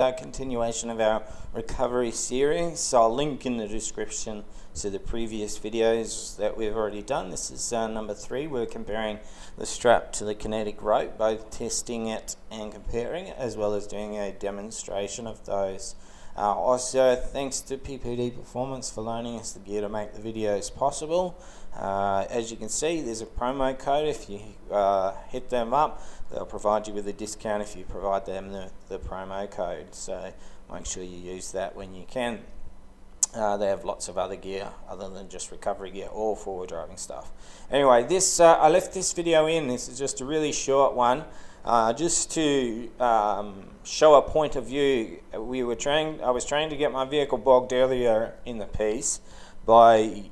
A continuation of our recovery series, so I'll link in the description to the previous videos that we've already done. This is number 3. We're comparing the strap to the kinetic rope, both testing it and comparing it, as well as doing a demonstration of those. Also, thanks to PPD Performance for loaning us the gear to make the videos possible. As you can see, there's a promo code. If you hit them up, they'll provide you with a discount if you provide them the promo code. So make sure you use that when you can. They have lots of other gear other than just recovery gear, all forward driving stuff. Anyway, this I left this video in. This is just a really short one, just to show a point of view. I was trying to get my vehicle bogged earlier in the piece by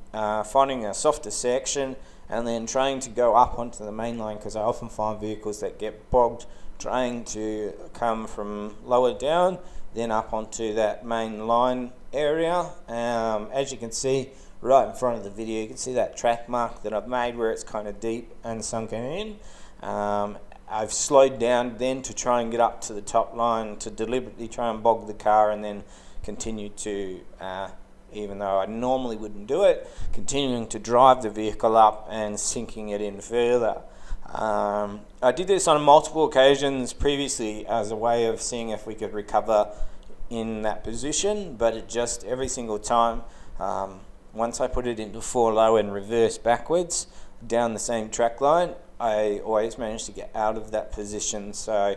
finding a softer section and then trying to go up onto the main line, because I often find vehicles that get bogged trying to come from lower down then up onto that main line area. As you can see right in front of the video, you can see that track mark that I've made where it's kind of deep and sunken in. I've slowed down then to try and get up to the top line to deliberately try and bog the car, and then continue to even though I normally wouldn't do it, continuing to drive the vehicle up and sinking it in further. I did this on multiple occasions previously as a way of seeing if we could recover in that position, but it just every single time, once I put it into 4 low and reverse backwards down the same track line, I always managed to get out of that position. So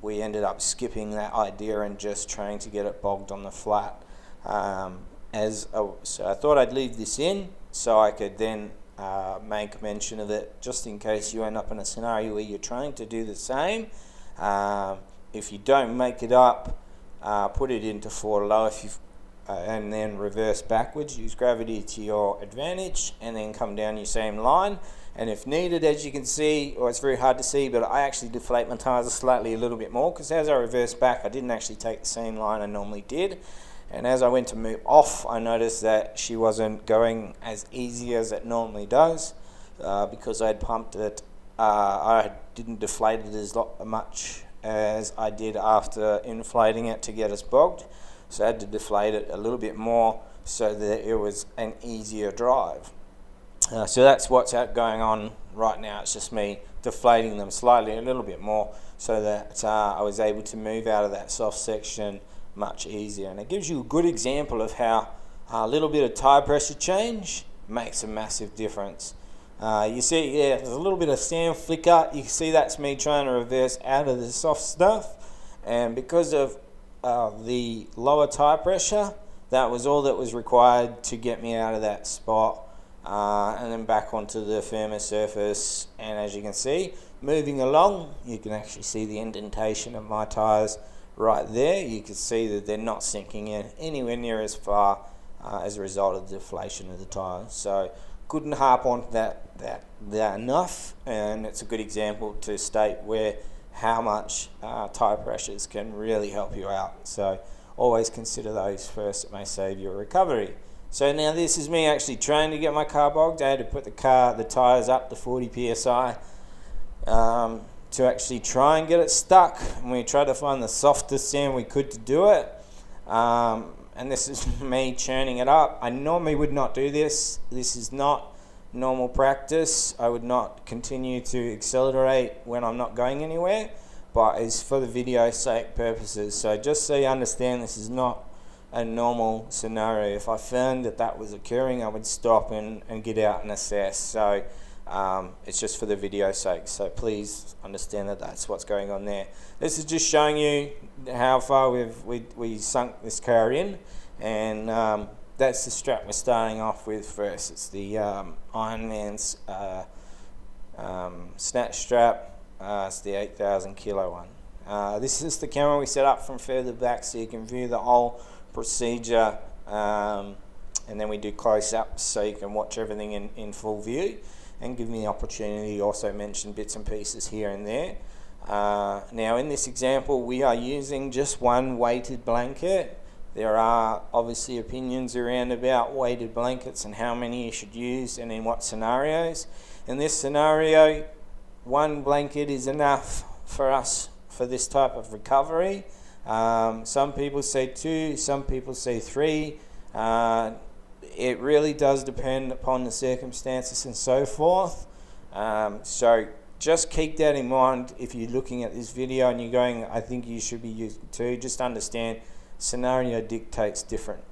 we ended up skipping that idea and just trying to get it bogged on the flat. So I thought I'd leave this in so I could then make mention of it, just in case you end up in a scenario where you're trying to do the same. If you don't make it up, put it into 4 low and then reverse backwards. Use gravity to your advantage and then come down your same line. And if needed, as you can see, or it's very hard to see, but I actually deflate my tyres slightly a little bit more, because as I reversed back I didn't actually take the same line I normally did. And as I went to move off, I noticed that she wasn't going as easy as it normally does, because I had pumped it. I didn't deflate it as much as I did after inflating it to get us bogged. So I had to deflate it a little bit more so that it was an easier drive. So that's what's going on right now. It's just me deflating them slightly a little bit more so that I was able to move out of that soft section much easier. And it gives you a good example of how a little bit of tire pressure change makes a massive difference. You see, yeah, there's a little bit of sand flicker. You can see that's me trying to reverse out of the soft stuff, and because of the lower tire pressure, that was all that was required to get me out of that spot, and then back onto the firmer surface. And as you can see, moving along, you can actually see the indentation of my tires right there. You can see that they're not sinking in anywhere near as far as a result of the deflation of the tires. So couldn't harp on that enough, and it's a good example to state how much tire pressures can really help you out. So always consider those first. It may save your recovery. So now this is me actually trying to get my car bogged. I had to put the tires up to 40 psi to actually try and get it stuck, and we tried to find the softest sand we could to do it. And this is me churning it up. I normally would not do this. This is not normal practice. I would not continue to accelerate when I'm not going anywhere, but it's for the video sake purposes. So just so you understand, this is not a normal scenario. If I found that was occurring, I would stop and get out and assess. So it's just for the video sake, so please understand that that's what's going on there. This is just showing you how far we sunk this car in, and that's the strap we're starting off with first. It's the Ironman's Snatch strap. It's the 8,000 kilo one. This is the camera we set up from further back so you can view the whole procedure, and then we do close-ups so you can watch everything in full view, and give me the opportunity to also mention bits and pieces here and there. Now in this example we are using just one weighted blanket. There are obviously opinions around about weighted blankets and how many you should use and in what scenarios. In this scenario, one blanket is enough for us for this type of recovery. Some people say 2, some people say 3. It really does depend upon the circumstances and so forth. So just keep that in mind if you're looking at this video and you're going, I think you should be using 2. Just understand scenario dictates different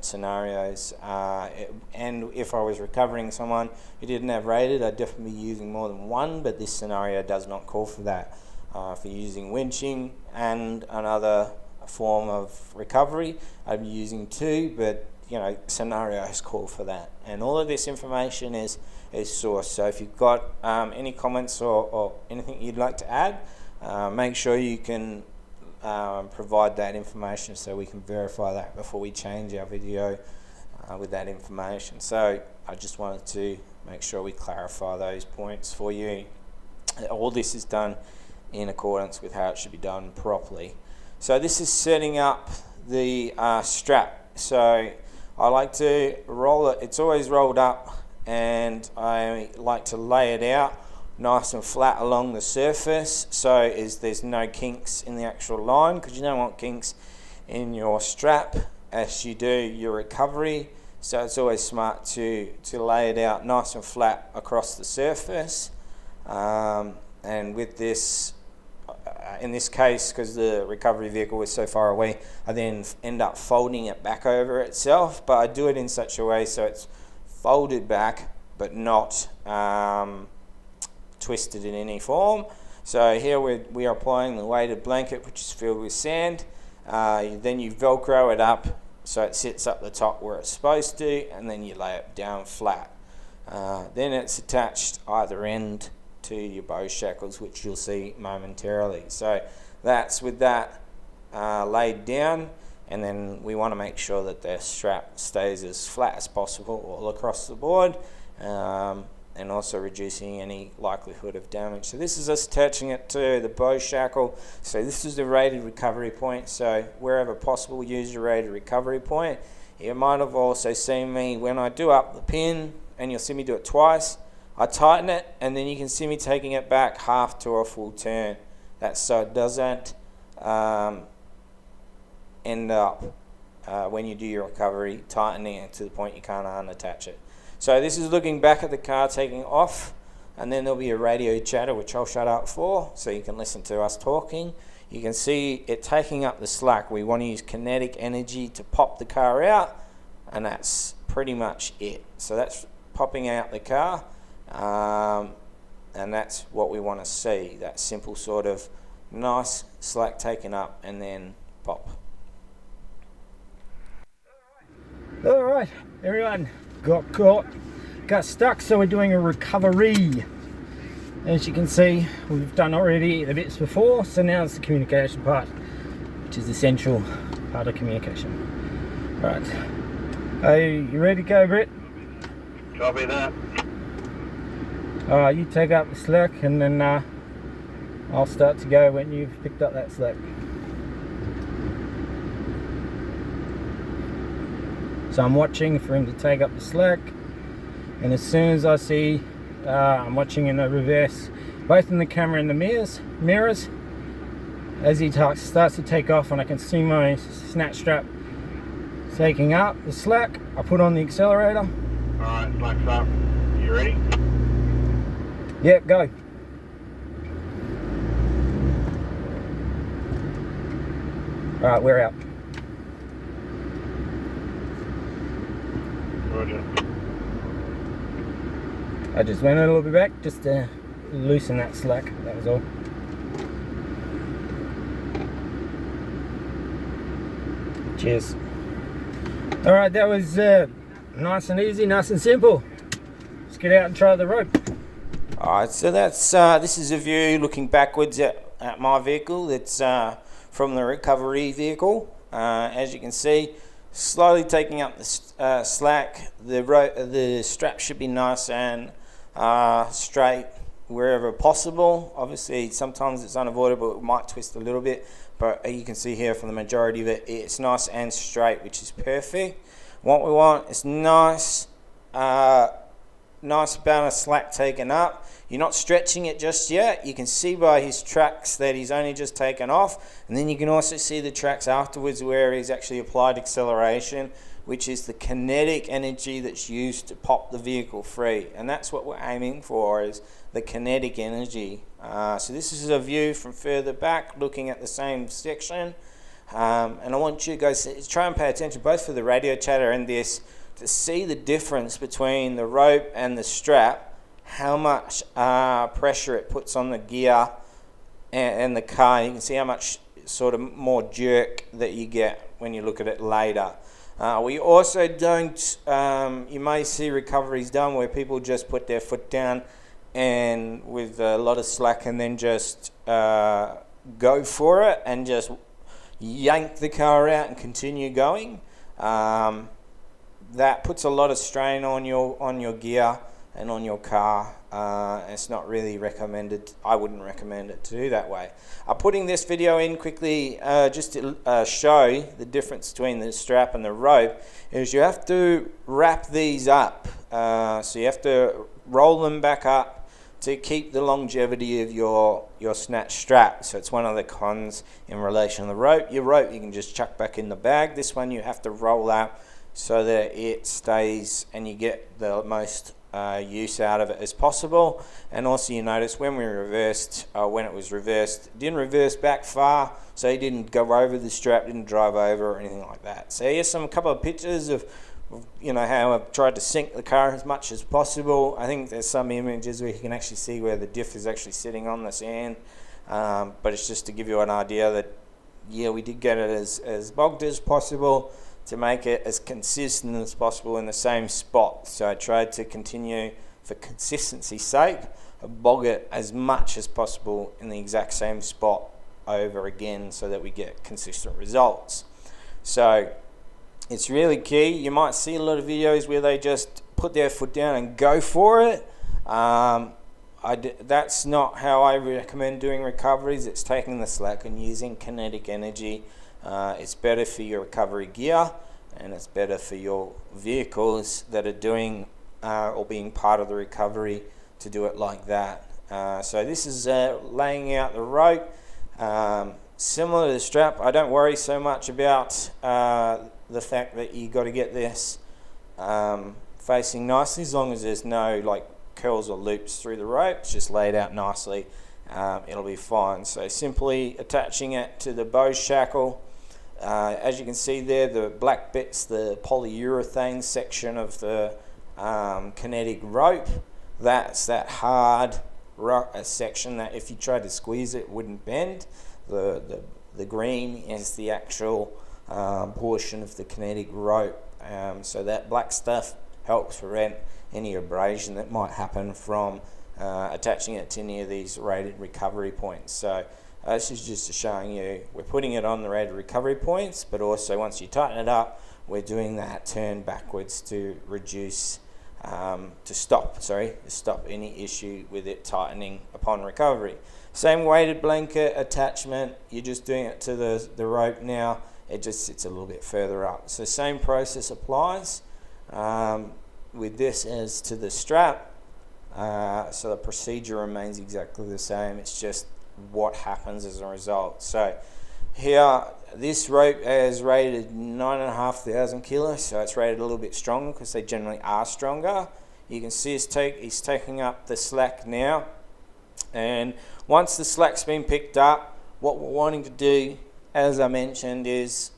scenarios. And if I was recovering someone who didn't have rated, I'd definitely be using more than 1, but this scenario does not call for that. For using winching and another form of recovery, I'd be using 2, but you know, scenarios call for that. And all of this information is sourced. So if you've got any comments or anything you'd like to add, make sure you can provide that information so we can verify that before we change our video with that information. So I just wanted to make sure we clarify those points for you. All this is done in accordance with how it should be done properly. So this is setting up the strap. So I like to roll it, it's always rolled up, and I like to lay it out nice and flat along the surface so there's no kinks in the actual line, because you don't want kinks in your strap as you do your recovery. So it's always smart to lay it out nice and flat across the surface. And with this, in this case, because the recovery vehicle was so far away, I then end up folding it back over itself, but I do it in such a way so it's folded back but not twisted in any form. So here we are applying the weighted blanket, which is filled with sand. Then you velcro it up so it sits up the top where it's supposed to, and then you lay it down flat. Then it's attached either end to your bow shackles, which you'll see momentarily. So that's with that laid down, and then we want to make sure that the strap stays as flat as possible all across the board, and also reducing any likelihood of damage. So this is us attaching it to the bow shackle. So this is the rated recovery point, so wherever possible use your rated recovery point. You might have also seen me when I do up the pin, and you'll see me do it twice. I tighten it, and then you can see me taking it back half to a full turn. That's so it doesn't end up when you do your recovery tightening it to the point you can't unattach it. So this is looking back at the car taking off, and then there'll be a radio chatter, which I'll shut up for so you can listen to us talking. You can see it taking up the slack. We want to use kinetic energy to pop the car out, and that's pretty much it. So that's popping out the car. And that's what we want to see, that simple sort of nice slack taken up and then pop. Alright, everyone got caught, got stuck, so we're doing a recovery. As you can see, we've done already the bits before, so now it's the communication part, which is the essential part of communication. Alright, are you ready to go, Britt? Copy that. You take up the slack, and then I'll start to go when you've picked up that slack. So I'm watching for him to take up the slack, and as soon as I see, I'm watching in the reverse, both in the camera and the mirrors, as he starts to take off, and I can see my snatch strap taking up the slack, I put on the accelerator. Alright, slack's up. You ready? Yep, go. Alright, we're out. Roger. I just went a little bit back just to loosen that slack, that was all. Cheers. Alright, that was nice and easy, nice and simple. Let's get out and try the rope. Alright, so that's this is a view looking backwards at my vehicle. It's from the recovery vehicle. As you can see, slowly taking up the slack. The strap should be nice and straight wherever possible. Obviously, sometimes it's unavoidable, it might twist a little bit, but you can see here from the majority of it, it's nice and straight, which is perfect. What we want is nice amount of slack taken up. You're not stretching it just yet. You can see by his tracks that he's only just taken off, and then you can also see the tracks afterwards where he's actually applied acceleration, which is the kinetic energy that's used to pop the vehicle free, and that's what we're aiming for, is the kinetic energy. So this is a view from further back looking at the same section, and I want you guys to try and pay attention both for the radio chatter and this to see the difference between the rope and the strap, how much pressure it puts on the gear and the car. You can see how much sort of more jerk that you get when you look at it later. We also don't, you may see recoveries done where people just put their foot down and with a lot of slack and then just go for it and just yank the car out and continue going. That puts a lot of strain on your gear and on your car. It's not really recommended. I wouldn't recommend it to do that way. I'm putting this video in quickly just to show the difference between the strap and the rope. Is you have to wrap these up, so you have to roll them back up to keep the longevity of your Snatch strap. So it's one of the cons in relation to the rope. Your rope you can just chuck back in the bag. This one you have to roll out so that it stays and you get the most use out of it as possible. And also you notice when we reversed, when it was reversed, it didn't reverse back far, so you didn't go over the strap, didn't drive over or anything like that. So here's a couple of pictures of how I've tried to sink the car as much as possible. I think there's some images where you can actually see where the diff is actually sitting on the sand, but it's just to give you an idea that we did get it as bogged as possible to make it as consistent as possible in the same spot. So I tried to continue, for consistency's sake, bog it as much as possible in the exact same spot over again so that we get consistent results. So it's really key. You might see a lot of videos where they just put their foot down and go for it. That's not how I recommend doing recoveries. It's taking the slack and using kinetic energy. It's better for your recovery gear, and it's better for your vehicles that are doing or being part of the recovery to do it like that. So this is laying out the rope. Similar to the strap, I don't worry so much about the fact that you got to get this facing nicely, as long as there's no like curls or loops through the rope. It's just laid out nicely. It'll be fine. So simply attaching it to the bow shackle. As you can see there, the black bits, the polyurethane section of the kinetic rope, that's that hard section that if you tried to squeeze it wouldn't bend. The green is the actual portion of the kinetic rope. So that black stuff helps prevent any abrasion that might happen from attaching it to any of these rated recovery points. So this is just showing you we're putting it on the rated recovery points, but also once you tighten it up, we're doing that turn backwards to reduce, to stop any issue with it tightening upon recovery. Same weighted blanket attachment, you're just doing it to the rope now, it just sits a little bit further up. So same process applies with this as to the strap. So the procedure remains exactly the same, it's just what happens as a result. So here, this rope is rated 9,500 kilos, so it's rated a little bit stronger because they generally are stronger. You can see he's taking up the slack now, and once the slack's been picked up, what we're wanting to do, as I mentioned, is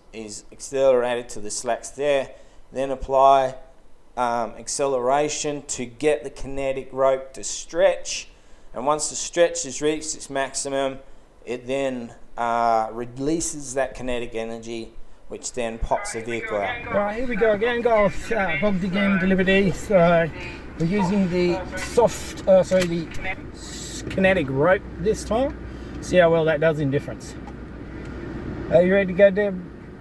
accelerate it to the slacks there, then apply acceleration to get the kinetic rope to stretch. And once the stretch has reached its maximum, it then releases that kinetic energy, which then pops the vehicle out. Right, here we go again, guys. Bogged again, delivery. So we're using the the kinetic rope this time. See how well that does in difference. Are you ready to go, Deb?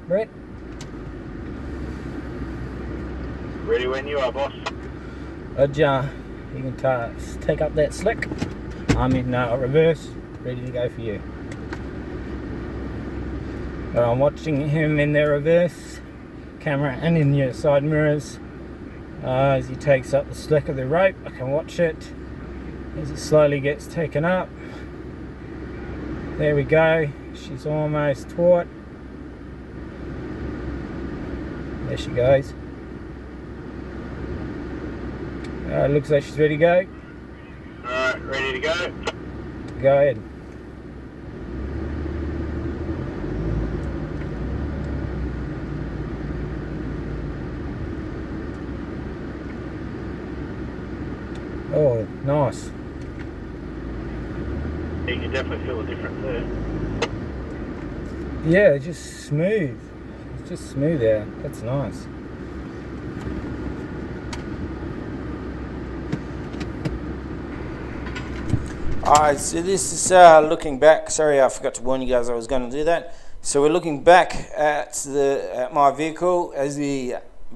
Brett? Ready when you are, boss. Roger. You can take up that slick. I'm in reverse, ready to go for you. I'm watching him in the reverse camera and in your side mirrors as he takes up the slack of the rope. I can watch it. as it slowly gets taken up. There we go, she's almost taut. There she goes. Looks like she's ready to go. Alright, ready to go? Go ahead. Oh, nice. You can definitely feel the difference there. Yeah, it's just smooth. It's just smooth out. That's nice. Alright, so this is looking back. Sorry, I forgot to warn you guys I was going to do that. So we're looking back at my vehicle as he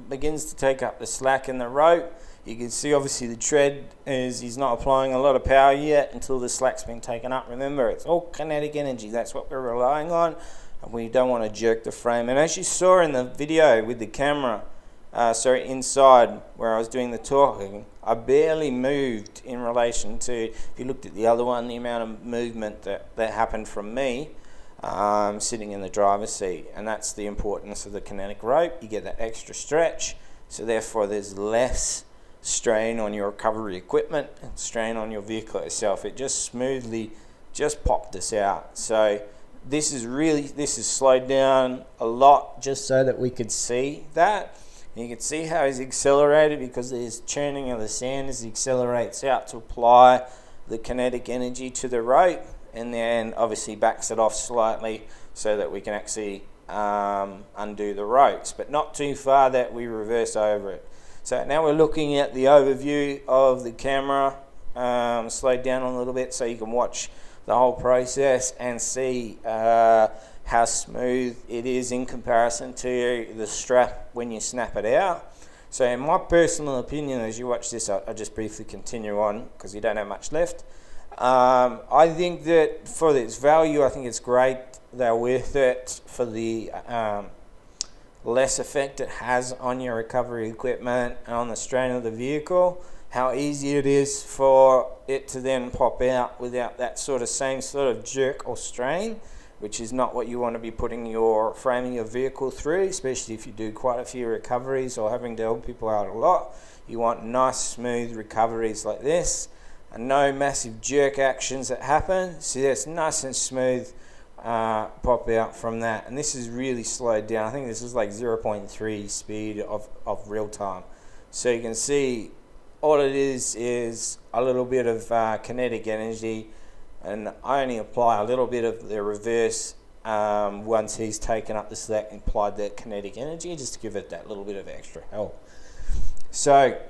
begins to take up the slack in the rope. You can see obviously the tread is he's not applying a lot of power yet until the slack's been taken up. Remember, it's all kinetic energy. That's what we're relying on. And we don't want to jerk the frame. And as you saw in the video with the camera, inside where I was doing the talking, I barely moved in relation to, if you looked at the other one, the amount of movement that happened from me sitting in the driver's seat. And that's the importance of the kinetic rope. You get that extra stretch, so therefore there's less strain on your recovery equipment and strain on your vehicle itself. It just smoothly just popped us out. So this is slowed down a lot just so that we could see that. And you can see how he's accelerated because there's churning of the sand as he accelerates out to apply the kinetic energy to the rope, and then obviously backs it off slightly so that we can actually undo the ropes, but not too far that we reverse over it. So now we're looking at the overview of the camera, slowed down a little bit so you can watch the whole process and see how smooth it is in comparison to the strap when you snap it out. So in my personal opinion, as you watch this, I'll just briefly continue on because you don't have much left. I think that for its value, I think it's great. They're worth it for the less effect it has on your recovery equipment and on the strain of the vehicle. How easy it is for it to then pop out without that same sort of jerk or strain, which is not what you want to be putting your framing your vehicle through, especially if you do quite a few recoveries or having to help people out a lot. You want nice smooth recoveries like this and no massive jerk actions that happen. So that's nice and smooth pop out from that. And this is really slowed down. I think this is like 0.3 speed of real time. So you can see all it is a little bit of kinetic energy, and I only apply a little bit of the reverse once he's taken up the slack and applied that kinetic energy, just to give it that little bit of extra help. So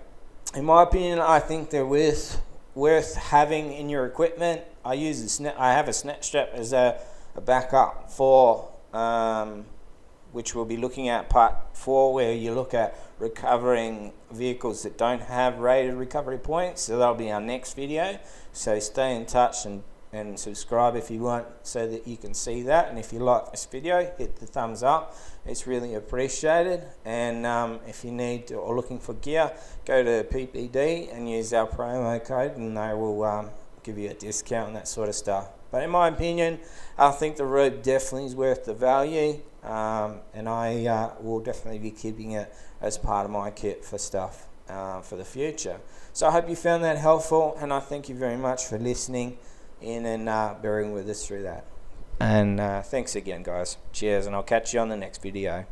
in my opinion, I think they're worth having in your equipment. I have a Snatch strap as a backup for which we'll be looking at part 4, where you look at recovering vehicles that don't have rated recovery points. So that'll be our next video. So stay in touch and subscribe if you want, so that you can see that. And if you like this video, hit the thumbs up. It's really appreciated. And if you need or looking for gear, go to PPD and use our promo code, and they will give you a discount and that sort of stuff. But in my opinion, I think the rope definitely is worth the value, and I will definitely be keeping it as part of my kit for stuff for the future. So I hope you found that helpful, and I thank you very much for listening in and bearing with us through that. And thanks again, guys. Cheers, and I'll catch you on the next video.